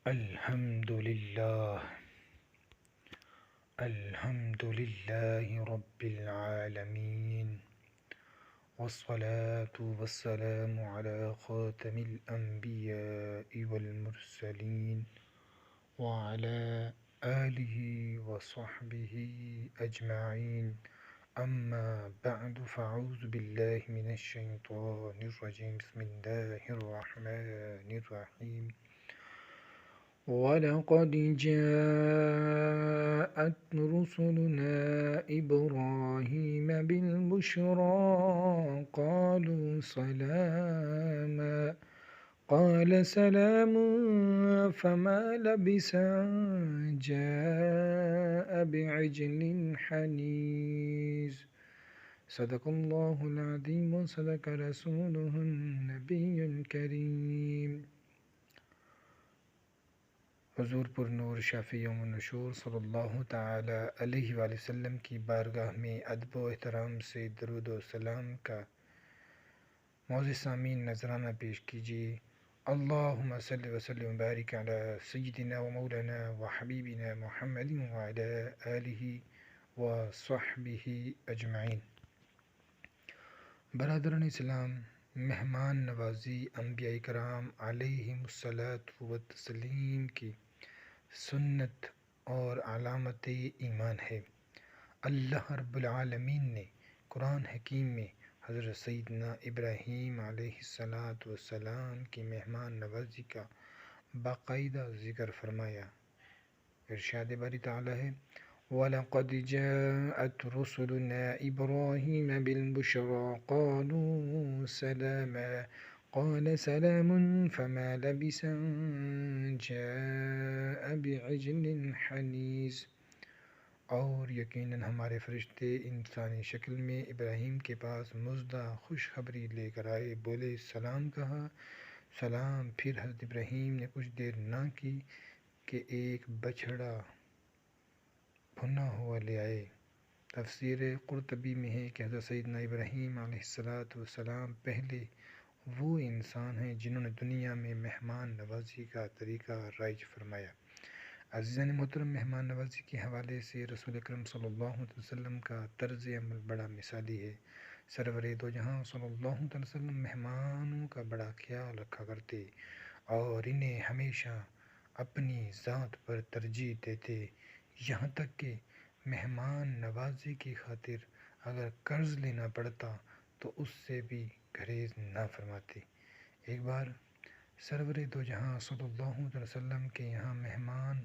الحمد لله الحمد لله رب العالمين، والصلاة والسلام على خاتم الأنبياء والمرسلين وعلى آله وصحبه أجمعين. أما بعد، فأعوذ بالله من الشيطان الرجيم. بسم الله الرحمن الرحيم. ولقد جاءت رسلنا إبراهيم بالبشرى قالوا سلاما، قال سلام فما لبث أن جاء بعجل حنيذ. صدق الله العظيم وصدق رسوله النبي الكريم. حضور پر نور شافی یوم النشور صلی اللہ تعالی علیہ وآلہ وسلم کی بارگاہ میں ادب و احترام سے درود و سلام کا معزز سامعین نذرانہ پیش کیجیے۔ اللہم صلی وسلم وبارک علی سیدنا و مولانا و حبیبنا محمد وعلی آلہ و صحبہ اجمعین۔ برادران اسلام، مہمان نوازی انبیاء کرام علیہم الصلاۃ والتسلیم کی سنت اور علامت ایمان ہے۔ اللہ رب العالمین نے قرآن حکیم میں حضرت سیدنا ابراہیم علیہ السلام کی مہمان نوازی کا باقاعدہ ذکر فرمایا۔ ارشاد باری تعالیٰ ہے: وَلَقَدْ جَاءَتْ رُسُلُنَا إِبْرَاهِيمَ بِالْبُشْرَى قَالُوا سَلَامًا قَالَ سَلَامٌ فَمَا لَبِثَ أَن جَاءَ بِعِجْلٍ حَنِيذٍ۔ اور یقیناً ہمارے فرشتے انسانی شکل میں ابراہیم کے پاس مزدہ خوشخبری لے کر آئے، بولے سلام کہا سلام، پھر حضرت ابراہیم نے کچھ دیر نہ کی کہ ایک بچھڑا بھنا ہوا لے آئے۔ تفسیر قرطبی میں ہے کہ حضرت سیدنا ابراہیم علیہ السلام پہلے وہ انسان ہیں جنہوں نے دنیا میں مہمان نوازی کا طریقہ رائج فرمایا۔ عزیزان محترم، مہمان نوازی کے حوالے سے رسول اکرم صلی اللہ علیہ وسلم کا طرز عمل بڑا مثالی ہے۔ سرور دو جہاں صلی اللہ علیہ وسلم مہمانوں کا بڑا خیال رکھا کرتے اور انہیں ہمیشہ اپنی ذات پر ترجیح دیتے، یہاں تک کہ مہمان نوازی کی خاطر اگر قرض لینا پڑتا تو اس سے بھی گریز نہ فرماتے۔ ایک بار سرور دو جہاں صلی اللہ علیہ وسلم کے یہاں مہمان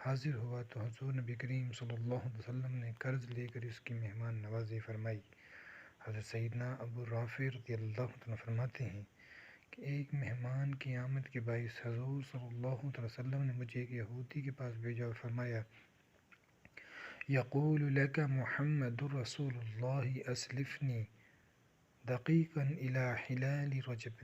حاضر ہوا تو حضور نبی کریم صلی اللہ علیہ وسلم نے قرض لے کر اس کی مہمان نوازی فرمائی۔ حضرت سیدنا ابو رافع رضی اللہ عنہ فرماتے ہیں کہ ایک مہمان کی آمد کے باعث حضور صلی اللہ علیہ وسلم نے مجھے ایک یہودی کے پاس بھیجا اور فرمایا: یقول لک محمد رسول اللہ اسلفنی دقیقا الی حلال رجب۔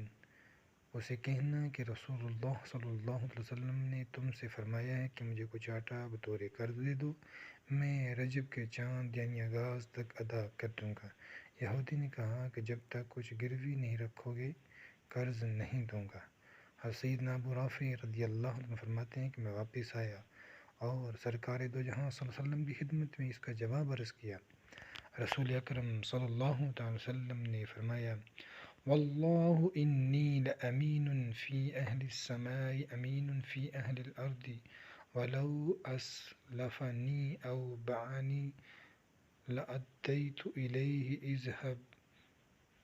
اسے کہنا کہ رسول اللہ صلی اللہ علیہ وسلم نے تم سے فرمایا ہے کہ مجھے کچھ آٹا بطور قرض دے دو، میں رجب کے چاند یعنی آغاز تک ادا کر دوں گا۔ یہودی نے کہا کہ جب تک کچھ گروی نہیں رکھو گے قرض نہیں دوں گا۔ حضرت سیدنا ابو رافع رضی اللہ عنہ فرماتے ہیں کہ میں واپس آیا اور سرکار دو جہاں صلی اللہ علیہ وسلم کی خدمت میں اس کا جواب عرض کیا۔ رسول اکرم صلی اللہ علیہ وسلم نے فرمایا: واللہ انی لامین فی اہل السماء امین فی اہل الارض ولو اسلفنی او باعنی لادیت الیہ اذهب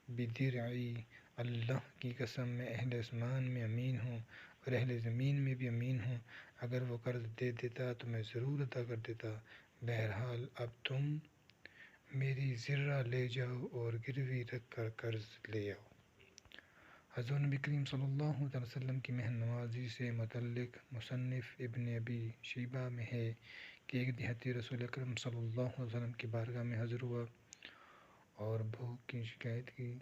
بدرعی۔ اللہ کی قسم، میں اہل آسمان میں امین ہوں اور اہل زمین میں بھی امین ہوں، اگر وہ قرض دے دیتا تو میں ضرور ادا کر دیتا۔ بہرحال اب تم میری زرہ لے جاؤ اور گروی رکھ کر قرض لے آؤ۔ حضور نبی کریم صلی اللہ علیہ وسلم کی مہمان نوازی سے متعلق مصنف ابن ابی شیبہ میں ہے کہ ایک دیہاتی رسول اکرم صلی اللہ علیہ وسلم کی بارگاہ میں حاضر ہوا اور بھوک کی شکایت کی۔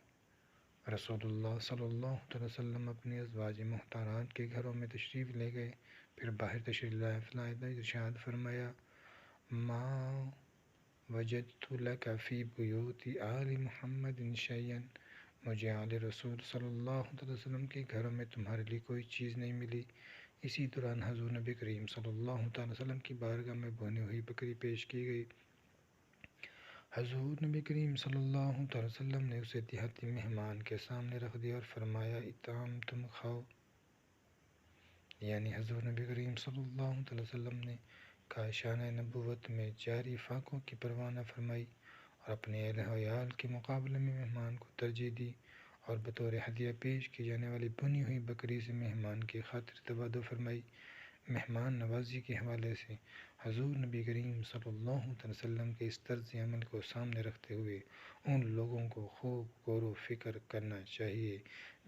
رسول اللہ صلی اللہ علیہ وسلم اپنی ازواج محترمات کے گھروں میں تشریف لے گئے، پھر باہر تشریف لائے ارشاد فرمایا: ما وجدت لک فی بیوت آل محمد شیئا۔ مجھے آل رسول صلی اللہ علیہ وسلم کے گھروں میں تمہارے لیے کوئی چیز نہیں ملی اسی دوران حضور نبی کریم صلی اللہ تعالی وسلم کی بارگاہ میں بھونی ہوئی بکری پیش کی گئی۔ حضور نبی کریم صلی اللہ تعالی وسلم نے اسے دیہاتی مہمان کے سامنے رکھ دیا اور فرمایا اطعام تم کھاؤ۔ یعنی حضور نبی کریم صلی اللہ تعالی وسلم نے کاشانہ نبوت میں جاری فاقوں کی پرواہ نہ فرمائی اور اپنے اہل و عیال کے مقابلے میں مہمان کو ترجیح دی، اور بطور ہدیہ پیش کی جانے والی بنی ہوئی بکری سے مہمان کی خاطر تبادل فرمائی۔ مہمان نوازی کے حوالے سے حضور نبی کریم صلی اللہ علیہ وسلم کے اس طرز عمل کو سامنے رکھتے ہوئے ان لوگوں کو خوب غور و فکر کرنا چاہیے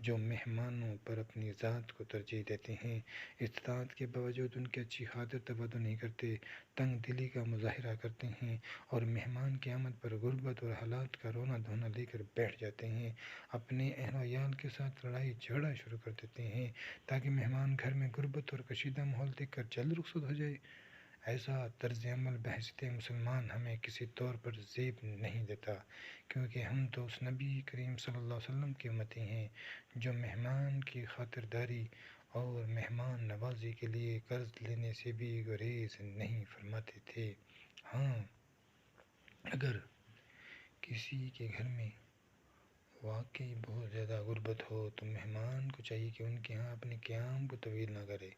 جو مہمانوں پر اپنی ذات کو ترجیح دیتے ہیں، استطاعت کے باوجود ان کی اچھی خاطر تبادل نہیں کرتے، تنگ دلی کا مظاہرہ کرتے ہیں اور مہمان کی آمد پر غربت اور حالات کا رونا دھونا لے کر بیٹھ جاتے ہیں، اپنے اہل و عیال کے ساتھ لڑائی جھگڑا شروع کر دیتے ہیں تاکہ مہمان گھر میں غربت اور کشیدہ ماحول دیکھ کر جلد رخصت ہو جائے۔ ایسا طرز عمل بحیثیت مسلمان ہمیں کسی طور پر زیب نہیں دیتا، کیونکہ ہم تو اس نبی کریم صلی اللہ علیہ وسلم کی امتی ہیں جو مہمان کی خاطرداری اور مہمان نوازی کے لیے قرض لینے سے بھی گریز نہیں فرماتے تھے۔ ہاں، اگر کسی کے گھر میں واقعی بہت زیادہ غربت ہو تو مہمان کو چاہیے کہ ان کے ہاں اپنے قیام کو طویل نہ کرے،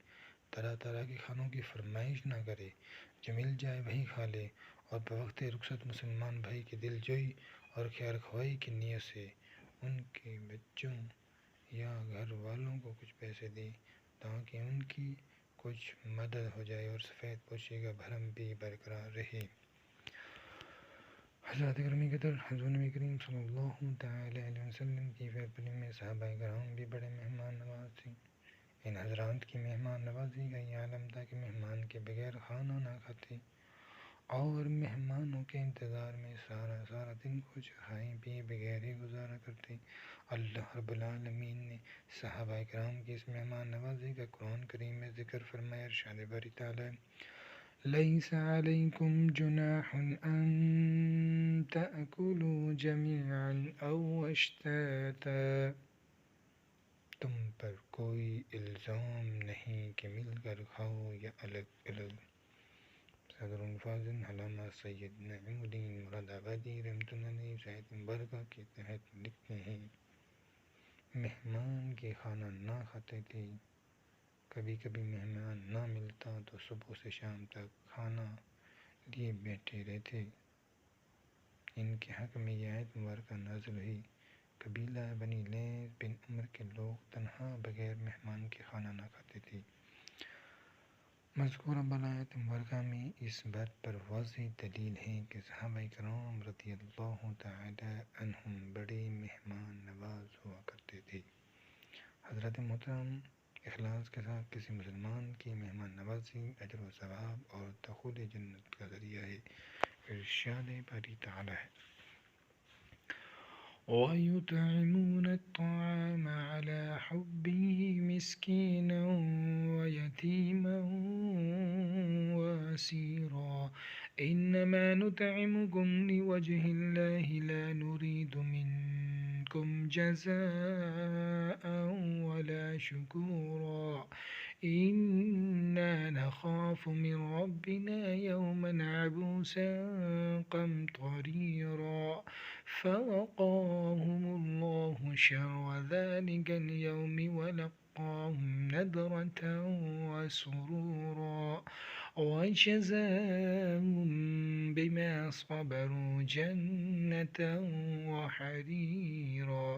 طرح طرح کے کھانوں کی فرمائش نہ کرے، جو مل جائے وہی کھا لے، اور بوقت رخصت مسلمان بھائی کی دل جوئی اور خیر خواہی کی نیت سے ان کے بچوں یا گھر والوں کو کچھ پیسے دے تاکہ ان کی کچھ مدد ہو جائے اور سفید پوشی کا بھرم بھی برقرار رہے۔ حضرات گرامی قدر، حضور نبی کریم صلی اللہ تعالی علیہ وسلم کی پیروی میں صحابہ کرام بھی بڑے مہمان نواز تھے۔ ان حضرات کی مہمان نوازی کا یہ عالم تھا کہ مہمان کے بغیر کھانا نہ کھاتے اور مہمانوں کے انتظار میں سارا دن کچھ کھائے پیے بغیر ہی گزارا کرتے۔ اللہ رب العالمین نے صحابہ کرام کی اس مہمان نوازی کا قرآن کریم میں ذکر فرمایا، ارشاد باری تعالی لَيْسَ عَلَيْكُمْ جُنَاحٌ أَن تَأْكُلُوا جَمِيعًا أَوْ أَشْتَاتًا، تم پر کوئی الزام نہیں کہ مل کر کھاؤ یا الگ الگ۔ صدر الفاضل علامہ سید نعیم الدین مراد آبادی رحمۃ اللہ علیہ صحت مبارکہ کے تحت لکھتے ہیں، مہمان کے کھانا نہ کھاتے تھے، کبھی کبھی مہمان نہ ملتا تو صبح سے شام تک کھانا لیے بیٹھے رہتے۔ ان کے حق میں یہ آیت مبارکہ نازل ہوئی، قبیلہ بنی لیث بن عمر کے لوگ تنہا بغیر مہمان کے کھانا نہ کھاتے تھے۔ مذکورہ آیت مبارکہ میں اس بات پر واضح دلیل ہے کہ صحابہ کرام رضی اللہ تعالی عنہم بڑے مہمان نواز ہوا کرتے تھے۔ حضرت محترم، اخلاص کے ساتھ کسی مسلمان کی مہمان نوازی اجر و ثواب اور دخول جنت کا ذریعہ ہے۔ ارشاد باری تعالی ہے وَيُطْعِمُونَ الطَّعَامَ عَلَى حُبِّهِ مِسْكِينًا وَيَتِيمًا وَأَسِيرًا إِنَّمَا نُطْعِمُكُمْ لِوَجْهِ اللَّهِ لَا نُرِيدُ مِنكُمْ جَزَاءً وَلَا شُكُورًا إِنَّا نَخَافُ مِن رَّبِّنَا يَوْمًا عَبُوسًا قَمْطَرِيرًا فَوَقَاهُمُ اللَّهُ شَرَّ ذَلِكَ الْيَوْمِ وَلَقَّاهُمْ نَضْرَةً وَسُرُورًا وَجَزَاهُم بِمَا صَبَرُوا جَنَّةً وَحَرِيرًا۔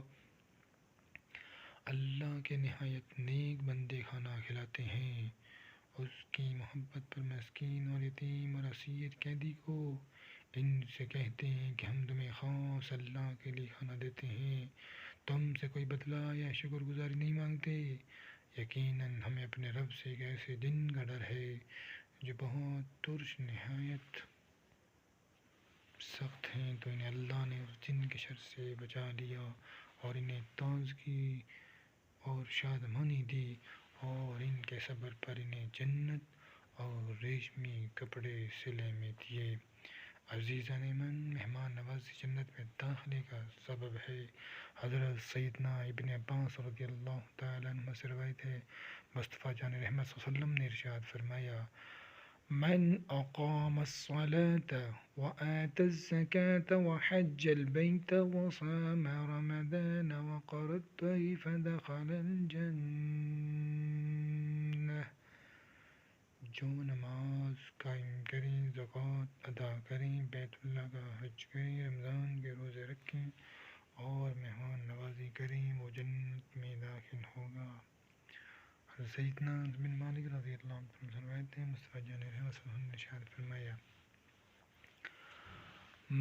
اللہ کے نہایت نیک بندے کھانا کھلاتے ہیں، اس کی محبت پر مسکین اور یتیم اور اسیر قیدی کو۔ ان سے کہتے ہیں کہ ہم تمہیں خاص اللہ کے لیے کھانا دیتے ہیں، تم سے کوئی بدلہ یا شکر گزاری نہیں مانگتے۔ یقیناً ہمیں اپنے رب سے ایک ایسے دن کا ڈر ہے جو بہت ترش نہایت سخت ہیں، تو انہیں اللہ نے اس دن کے شر سے بچا لیا اور انہیں تازگی اور شادمانی دی، اور ان کے صبر پر انہیں جنت اور ریشمی کپڑے صلے میں دیے۔ عزیزان من، مہمان نوازی جنت میں داخلے کا سبب ہے۔ حضرت سیدنا ابن عباس رضی اللہ تعالیٰ عنہ سے روایت ہے، مصطفیٰ جان رحمت صلی اللہ علیہ وسلم نے ارشاد فرمایا: من اقام الصلاة وآت الزکاة وحج البیت وصام رمضان وقر الضیف دخل الجنہ۔ جو نماز قائم کریں، زکوٰۃ ادا کریں، بیت اللہ کا حج کریں، رمضان کے روزے رکھیں اور مہمان نوازی کریں، وہ جنت میں داخل ہوگا۔ حضرت سیدنا انس بن مالک رضی اللہ عنہ سے روایت ہے، مصطفیٰ جان رحمت صلی اللہ علیہ وسلم نے ارشاد فرمایا: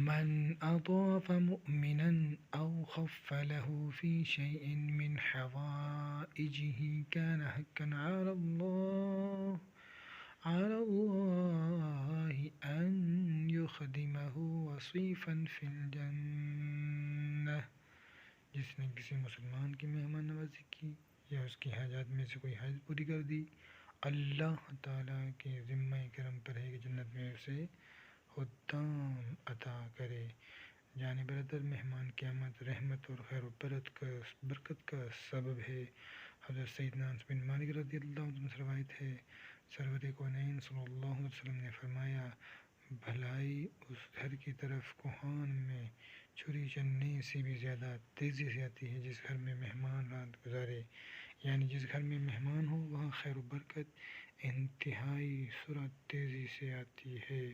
من اضاف مؤمنا او خف له في شيء من حوائجه كان حقا على الله ان يخدمه وصيفا في الجنة۔ جس نے کسی مسلمان کی مہمان نوازی کی یا اس کی حاجات میں سے کوئی حاجت پوری کر دی، اللہ تعالیٰ کے ذمہ کرم پر ہے کہ جنت میں اسے خدام عطا کرے۔ جان برادر، مہمان قیامت، رحمت اور خیر و برکت کا سبب ہے۔ حضرت سیدنا انس بن مالک رضی اللہ عنہ سے روایت ہے، سرور کونین صلی اللہ علیہ وسلم نے فرمایا: بھلائی اس گھر کی طرف کوہان میں چھری چلنے سے بھی زیادہ تیزی سے آتی ہے جس گھر میں مہمان رات گزارے، یعنی جس گھر میں مہمان ہو وہاں خیر و برکت انتہائی سرعت تیزی سے آتی ہے۔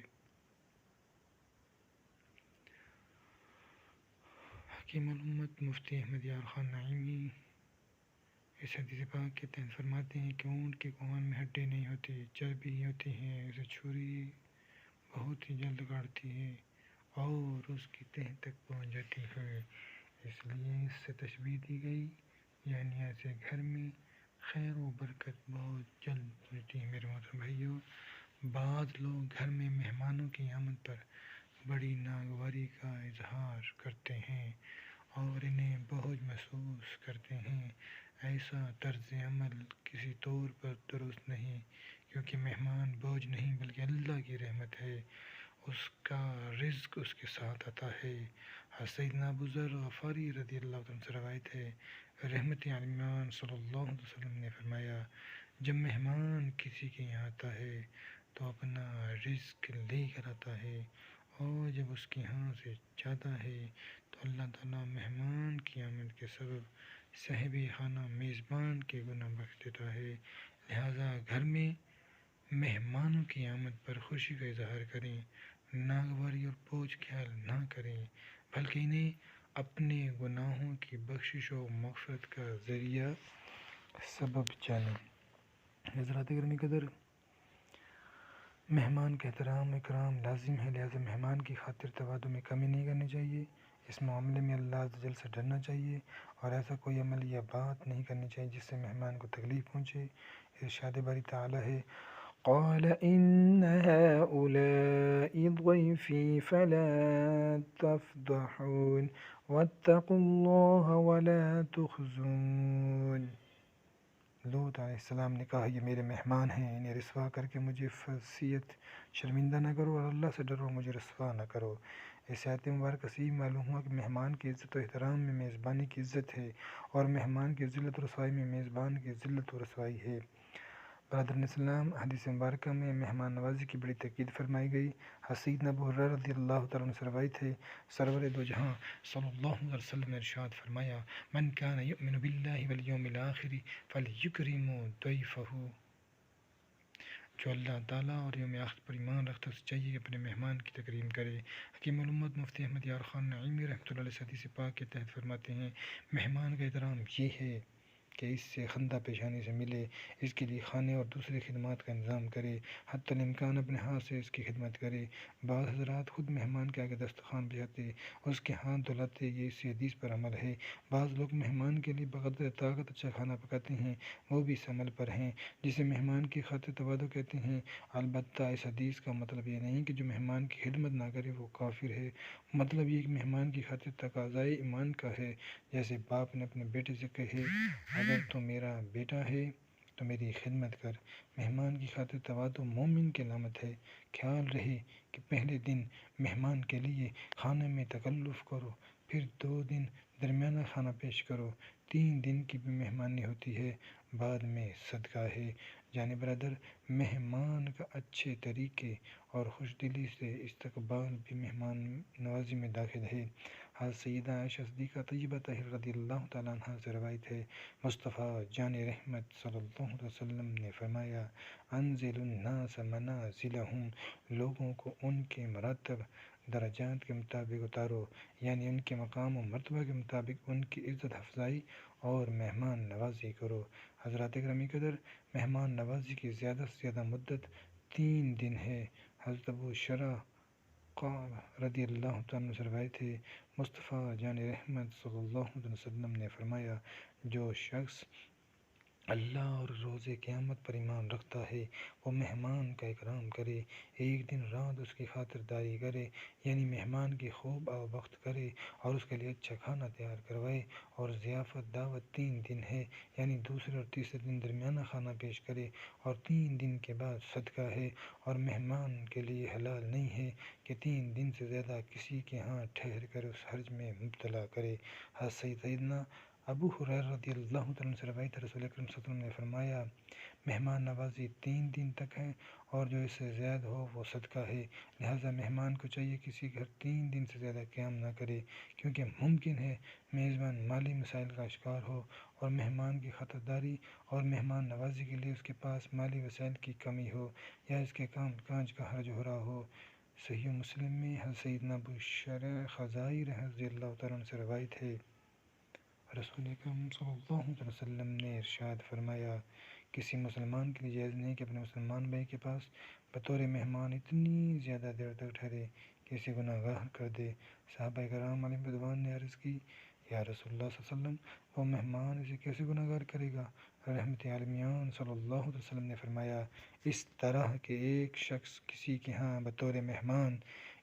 حکیم الامت مفتی احمد یار خان نعیمی اس حدیث پاک کے تحت فرماتے ہیں کہ اونٹ کے کوہان میں ہڈی نہیں ہوتی، چربی ہوتی ہے، اسے چھری بہت ہی جلد کاٹتی ہے اور اس کی تہ تک پہنچ جاتی ہے، اس لیے اس سے تشبیہ دی گئی، یعنی ایسے گھر میں خیر و برکت بہت جلد پہنچتی ہے۔ میرے محترم بھائیو، بعض لوگ گھر میں مہمانوں کی آمد پر بڑی ناگواری کا اظہار کرتے ہیں اور انہیں بوجھ محسوس کرتے ہیں۔ ایسا طرز عمل کسی طور پر درست نہیں، کیونکہ مہمان بوجھ نہیں بلکہ اللہ کی رحمت ہے، اس کا رزق اس کے ساتھ آتا ہے۔ سیدنا ابو ذر غفاری رضی اللہ عنہ سے روایت ہے، رحمت عالمین صلی اللہ علیہ وسلم نے فرمایا: جب مہمان کسی کے یہاں آتا ہے تو اپنا رزق لے کر آتا ہے، اور جب اس کے یہاں سے جاتا ہے تو اللہ تعالیٰ مہمان کی آمد کے سبب صاحب خانہ میزبان کے گناہ بخش دیتا ہے۔ لہٰذا گھر میں مہمانوں کی آمد پر خوشی کا اظہار کریں، ناگواری اور بوجھ خیال نہ کریں، بلکہ انہیں اپنے گناہوں کی بخشش و مغفرت کا ذریعہ سبب جانیں۔ حضرات گرامی قدر، مہمان کا احترام و اکرام لازم ہے، لہٰذا مہمان کی خاطر تواضع میں کمی نہیں کرنی چاہیے، اس معاملے میں اللہ عز و جل سے ڈرنا چاہیے اور ایسا کوئی عمل یا بات نہیں کرنی چاہیے جس سے مہمان کو تکلیف پہنچے۔ ارشاد باری تعالیٰ ہے: قال ان هؤلاء ضيفي فلا تفضحون واتقوا الله ولا تخزون۔ لوط علیہ السلام نے کہا: یہ میرے مہمان ہیں، انہیں رسوا کر کے مجھے فضیحت شرمندہ نہ کرو اور اللہ سے ڈرو، مجھے رسوا نہ کرو۔ اس آیت مبارکہ سے معلوم ہوا کہ مہمان کی عزت و احترام میں میزبانی کی عزت ہے اور مہمان کی ذلت و رسوائی میں میزبان کی ذلت و رسوائی ہے۔ برادران اسلام، حدیث مبارکہ میں مہمان نوازی کی بڑی تاکید فرمائی گئی۔ سیدنا ابو ہریرہ رضی اللہ تعالیٰ عنہ سے روایت ہے، سرور دو جہاں صلی اللہ علیہ وسلم نے ارشاد فرمایا: من کان یؤمن باللہ والیوم الآخر فلیکرم ضیفہ۔ جو اللہ تعالیٰ اور یوم آخر پر ایمان رکھتا ہے اسے چاہیے کہ اپنے مہمان کی تکریم کرے۔ حکیم الامت مفتی احمد یار خان نعیمی رحمۃ اللہ علیہ حدیث پاک کے تحت فرماتے ہیں، مہمان کا احترام یہ ہے کہ اس سے خندہ پیشانی سے ملے، اس کے لیے کھانے اور دوسری خدمات کا انتظام کرے، حتی الامکان اپنے ہاتھ سے اس کی خدمت کرے۔ بعض حضرات خود مہمان کے آگے دسترخوان بچھاتے، اس کے ہاتھ دھلاتے، یہ اس حدیث پر عمل ہے۔ بعض لوگ مہمان کے لیے بقدر طاقت اچھا کھانا پکاتے ہیں، وہ بھی اس عمل پر ہیں جسے مہمان کی خاطر تواضع کہتے ہیں۔ البتہ اس حدیث کا مطلب یہ نہیں کہ جو مہمان کی خدمت نہ کرے وہ کافر ہے، مطلب یہ کہ مہمان کی خاطر تقاضائے ایمان کا ہے۔ جیسے باپ نے اپنے بیٹے سے کہے: اگر تو میرا بیٹا ہے تو میری خدمت کر۔ مہمان کی خاطر تواضع مومن کی علامت ہے۔ خیال رہے کہ پہلے دن مہمان کے لیے کھانے میں تکلف کرو، پھر 2 دن درمیانہ کھانا پیش کرو، 3 دن کی بھی مہمانی ہوتی ہے، بعد میں صدقہ ہے۔ جانے برادر، مہمان کا اچھے طریقے اور خوش دلی سے استقبال بھی مہمان نوازی میں داخل ہے۔ حضرت سیدہ عائشہ صدیقہ طیبہ طاہرہ رضی اللہ تعالیٰ عنہ سے روایت ہے، مصطفیٰ جان رحمت صلی اللہ علیہ وسلم نے فرمایا، انزل الناس منازلہم، لوگوں کو ان کے مراتب درجات کے مطابق اتارو، یعنی ان کے مقام و مرتبہ کے مطابق ان کی عزت افزائی اور مہمان نوازی کرو۔ حضرات گرامی قدر، مہمان نوازی کی زیادہ سے زیادہ مدت 3 دن ہے۔ حضرت ابو شرح رضی اللہ تعالیٰ سے روایت ہے، مصطفیٰ جان رحمت صلی اللہ علیہ وسلم نے فرمایا، جو شخص اللہ اور روز قیامت پر ایمان رکھتا ہے وہ مہمان کا اکرام کرے، ایک دن رات اس کی خاطرداری کرے، یعنی مہمان کی خوب آوبخت کرے اور اس کے لیے اچھا کھانا تیار کروائے، اور ضیافت دعوت 3 دن ہے، یعنی دوسرے اور تیسرے دن درمیانہ کھانا پیش کرے، اور 3 دن کے بعد صدقہ ہے، اور مہمان کے لیے حلال نہیں ہے کہ 3 دن سے زیادہ کسی کے ہاں ٹھہر کر اس حرج میں مبتلا کرے۔ حضرت سیدنا ابو ہریرہ رضی اللہ عنہ سے روایت ہے، رسول اکرم صلی اللہ علیہ وسلم نے فرمایا، مہمان نوازی 3 دن تک ہے، اور جو اس سے زیادہ ہو وہ صدقہ ہے۔ لہٰذا مہمان کو چاہیے کسی گھر 3 دن سے زیادہ قیام نہ کرے، کیونکہ ممکن ہے میزبان مالی مسائل کا شکار ہو اور مہمان کی خاطرداری اور مہمان نوازی کے لیے اس کے پاس مالی وسائل کی کمی ہو، یا اس کے کام کاج کا حرج ہو رہا ہو۔ صحیح مسلم میں حضرت سیدنا ابو شرح خزائی رضی اللہ تعالیٰ عنہ سے روایت ہے، رسول اکرم صلی اللہ علیہ وسلم نے ارشاد فرمایا، کسی مسلمان کے لیے جائز نہیں کہ اپنے مسلمان بھائی کے پاس بطور مہمان اتنی زیادہ دیر تک ٹھہرے کہ اسے گناہ گار کر دے۔ صحابہ کرام علیہم رضوان نے عرض کی، یا رسول اللہ صلی اللہ علیہ وسلم، وہ مہمان اسے کیسے گناہ گار کرے گا؟ رحمت عالمین صلی اللہ علیہ وسلم نے فرمایا، اس طرح کہ ایک شخص کسی کے ہاں بطور مہمان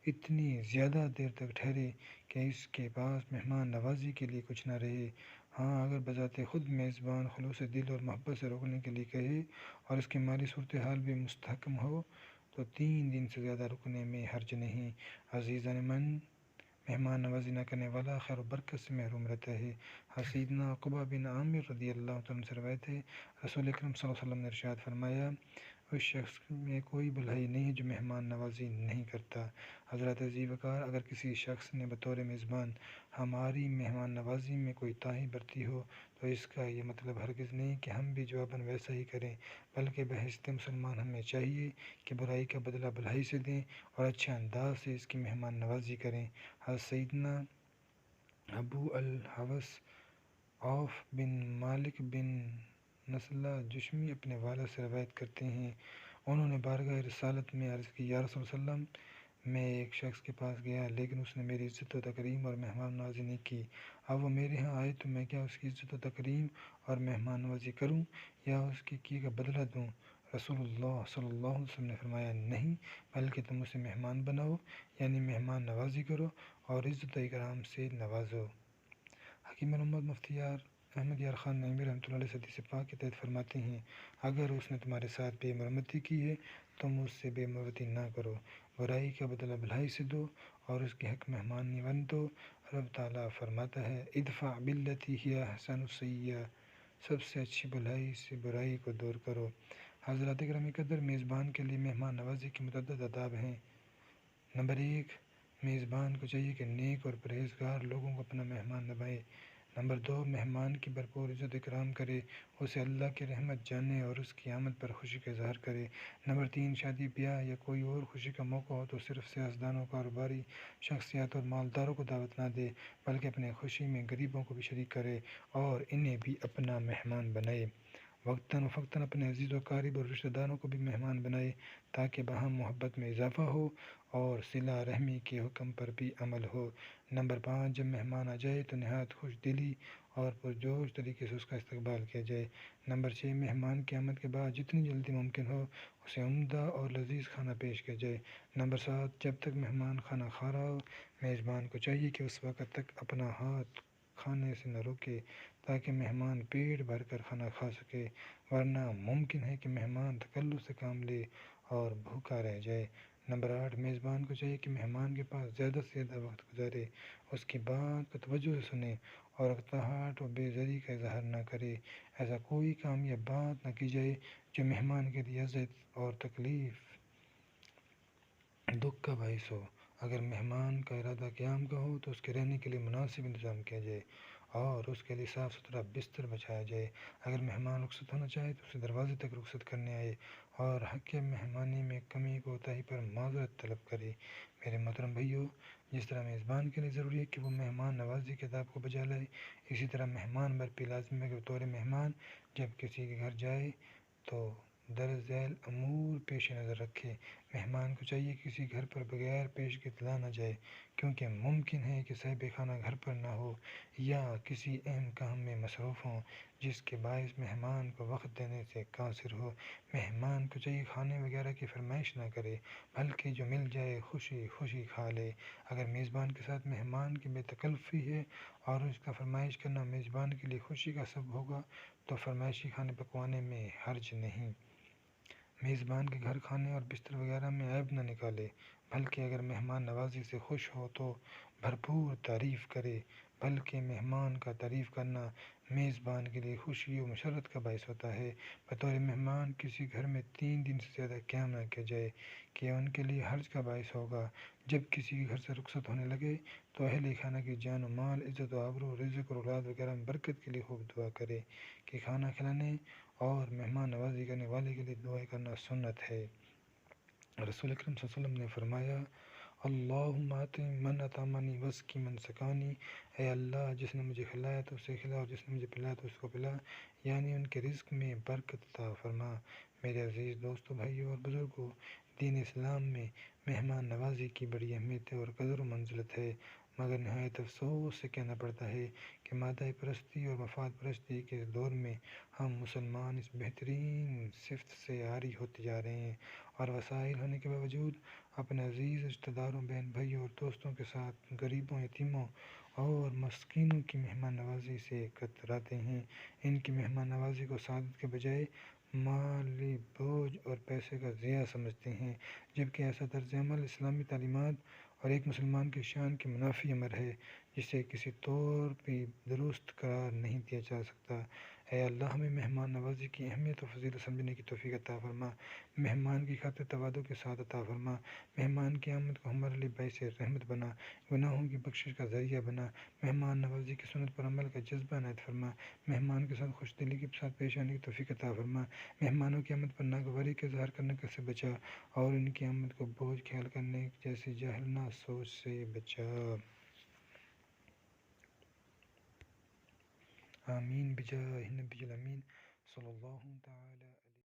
اتنی زیادہ دیر تک ٹھہرے کہ اس کے پاس مہمان نوازی کے لیے کچھ نہ رہے۔ ہاں، اگر بذات خود میزبان خلوص دل اور محبت سے روکنے کے لیے کہے اور اس کی مالی صورتحال بھی مستحکم ہو تو 3 دن سے زیادہ رکنے میں حرج نہیں۔ عزیزان من، مہمان نوازی نہ کرنے والا خیر و برکت سے محروم رہتا ہے۔ سیدنا عقبہ بن عامر رضی اللہ عنہ سے روایت ہے، رسول اکرم صلی اللہ علیہ وسلم نے ارشاد فرمایا، اس شخص میں کوئی بھلائی نہیں جو مہمان نوازی نہیں کرتا۔ حضرات عزیز وقار، اگر کسی شخص نے بطور میزبان ہماری مہمان نوازی میں کوئی تاہی برتی ہو تو اس کا یہ مطلب ہرگز نہیں کہ ہم بھی جواباً ویسا ہی کریں، بلکہ بحیثیت مسلمان ہمیں چاہیے کہ برائی کا بدلہ بھلائی سے دیں اور اچھے انداز سے اس کی مہمان نوازی کریں۔ حضرت سیدنا ابو الحوث عوف بن مالک بن نسلہ جشمی اپنے والد سے روایت کرتے ہیں، انہوں نے بارگاہ رسالت میں عرض کی، یا رسول اللہ، میں ایک شخص کے پاس گیا لیکن اس نے میری عزت و تکریم اور مہمان نوازی نہیں کی، اب وہ میرے ہاں آئے تو میں کیا اس کی عزت و تکریم اور مہمان نوازی کروں یا اس کے کیے کا بدلہ دوں؟ رسول اللہ صلی اللہ علیہ وسلم نے فرمایا، نہیں، بلکہ تم اسے مہمان بناؤ، یعنی مہمان نوازی کرو اور عزت و اکرام سے نوازو۔ حکیم محمد مفتی یار احمد یار خان نعیمی رحمۃ اللہ علیہ حدیث پاک کے تحت فرماتے ہیں، اگر اس نے تمہارے ساتھ بے مرمتی کی ہے تم اس سے بے مرمتی نہ کرو، برائی کا بدلہ بھلائی سے دو اور اس کے حق مہمانی بن دو۔ رب تعالیٰ فرماتا ہے، ادفع بالتی ہی احسن السیئہ، سب سے اچھی بھلائی سے برائی کو دور کرو۔ حضرات گرامی قدر، میزبان کے لیے مہمان نوازی کے متعدد آداب ہیں۔ نمبر 1، میزبان کو چاہیے کہ نیک اور پرہیزگار لوگوں کو اپنا مہمان نوائے۔ نمبر 2، مہمان کی بھرپور عزت اکرام کرے، اسے اللہ کی رحمت جانے اور اس کی آمد پر خوشی کا اظہار کرے۔ نمبر 3، شادی بیاہ یا کوئی اور خوشی کا موقع ہو تو صرف سیاستدانوں، کاروباری شخصیات اور مالداروں کو دعوت نہ دے، بلکہ اپنے خوشی میں غریبوں کو بھی شریک کرے اور انہیں بھی اپنا مہمان بنائے۔ وقتاً فوقتاً اپنے عزیز و قریب اور رشتہ داروں کو بھی مہمان بنائے تاکہ باہم محبت میں اضافہ ہو اور صلہ رحمی کے حکم پر بھی عمل ہو۔ نمبر 5، جب مہمان آ جائے تو نہایت خوش دلی اور پرجوش طریقے سے اس کا استقبال کیا جائے۔ نمبر 6، مہمان کی آمد کے بعد جتنی جلدی ممکن ہو اسے عمدہ اور لذیذ کھانا پیش کیا جائے۔ نمبر 7، جب تک مہمان کھانا کھا رہا ہو میزبان کو چاہیے کہ اس وقت تک اپنا ہاتھ کھانے سے نہ روکے تاکہ مہمان پیٹ بھر کر کھانا کھا سکے، ورنہ ممکن ہے کہ مہمان تکلف سے کام لے اور بھوکا رہ جائے۔ نمبر 8، میزبان کو چاہیے کہ مہمان کے پاس زیادہ سے زیادہ وقت گزارے، اس کی بات کو توجہ سے سنے اور اقتحاط و بےزری کا اظہار نہ کرے۔ ایسا کوئی کام یا بات نہ کی جائے جو مہمان کے لیے اذیت اور تکلیف دکھ کا باعث ہو۔ اگر مہمان کا ارادہ قیام کا ہو تو اس کے رہنے کے لیے مناسب انتظام کیا جائے اور اس کے لیے صاف ستھرا بستر بچھایا جائے۔ اگر مہمان رخصت ہونا چاہے تو اسے دروازے تک رخصت کرنے آئے اور حق مہمانی میں کمی کوتاہی پر معذرت طلب کرے۔ میرے محترم بھائیو، جس طرح میزبان کے لیے ضروری ہے کہ وہ مہمان نوازی کے آداب کو بجا لائے، اسی طرح مہمان برپی لازم ہے کہ بطور مہمان جب کسی کے گھر جائے تو درج ذیل امور پیش نظر رکھے۔ مہمان کو چاہیے کہ کسی گھر پر بغیر پیشگی اطلاع نہ جائے، کیونکہ ممکن ہے کہ صاحب خانہ گھر پر نہ ہو یا کسی اہم کام میں مصروف ہوں جس کے باعث مہمان کو وقت دینے سے قاصر ہو۔ مہمان کو چاہیے کھانے وغیرہ کی فرمائش نہ کرے، بلکہ جو مل جائے خوشی خوشی کھا لے۔ اگر میزبان کے ساتھ مہمان کی بے تکلفی ہے اور اس کا فرمائش کرنا میزبان کے لیے خوشی کا سبب ہوگا تو فرمائشی کھانے پکوانے میں حرج نہیں۔ میزبان کے گھر کھانے اور بستر وغیرہ میں عیب نہ نکالے، بلکہ اگر مہمان نوازی سے خوش ہو تو بھرپور تعریف کرے، بلکہ مہمان کا تعریف کرنا میزبان کے لیے خوشی و مسرت کا باعث ہوتا ہے۔ بطور مہمان کسی گھر میں 3 دن سے زیادہ قیام نہ کیا جائے کہ ان کے لیے حرج کا باعث ہوگا۔ جب کسی کے گھر سے رخصت ہونے لگے تو اہل خانہ کی جان و مال، عزت و آبرو، رزق اور اولاد وغیرہ میں برکت کے لیے خوب دعا کرے کہ کھانا کھلانے اور مہمان نوازی کرنے والے کے لیے دعائیں کرنا سنت ہے۔ رسول اکرم صلی اللہ علیہ وسلم نے فرمایا، اللہم اطعم من اطعمنی واسقی من سقانی، اے اللہ جس نے مجھے کھلایا تو اسے کھلا اور جس نے مجھے پلایا تو اس کو پلا، یعنی ان کے رزق میں برکت عطا فرما۔ میرے عزیز دوستو، بھائیو اور بزرگوں، دین اسلام میں مہمان نوازی کی بڑی اہمیت اور قدر و منزلت ہے، مگر نہایت افسوس سے کہنا پڑتا ہے کہ مادہ پرستی اور مفاد پرستی کے اس دور میں ہم مسلمان اس بہترین صفت سے عاری ہوتے جا رہے ہیں اور وسائل ہونے کے باوجود اپنے عزیز رشتہ داروں، بہن بھائیوں اور دوستوں کے ساتھ غریبوں، یتیموں اور مسکینوں کی مہمان نوازی سے کتراتے ہیں۔ ان کی مہمان نوازی کو سعادت کے بجائے مالی بوجھ اور پیسے کا ضیاع سمجھتے ہیں، جبکہ ایسا طرز عمل اسلامی تعلیمات اور ایک مسلمان کی شان کے منافی امر ہے، جسے کسی طور بھی درست قرار نہیں دیا جا سکتا۔ اے اللہ، ہمیں مہمان نوازی کی اہمیت و فضیلت سمجھنے کی توفیق عطا فرما، مہمان کی خاطر تواضع کے ساتھ عطا فرما، مہمان کی آمد کو ہمارے لیے باعث رحمت بنا، گناہوں کی بخشش کا ذریعہ بنا، مہمان نوازی کی سنت پر عمل کا جذبہ عنایت فرما، مہمان کے ساتھ خوش دلی کے ساتھ پیش آنے کی توفیق عطا فرما، مہمانوں کی آمد پر ناگواری کا اظہار کرنے سے بچا اور ان کی آمد کو بوجھ خیال کرنے جیسی جاہلانہ سوچ سے بچا۔ آمین بجاہ نبی الامین صلی اللہ تعالی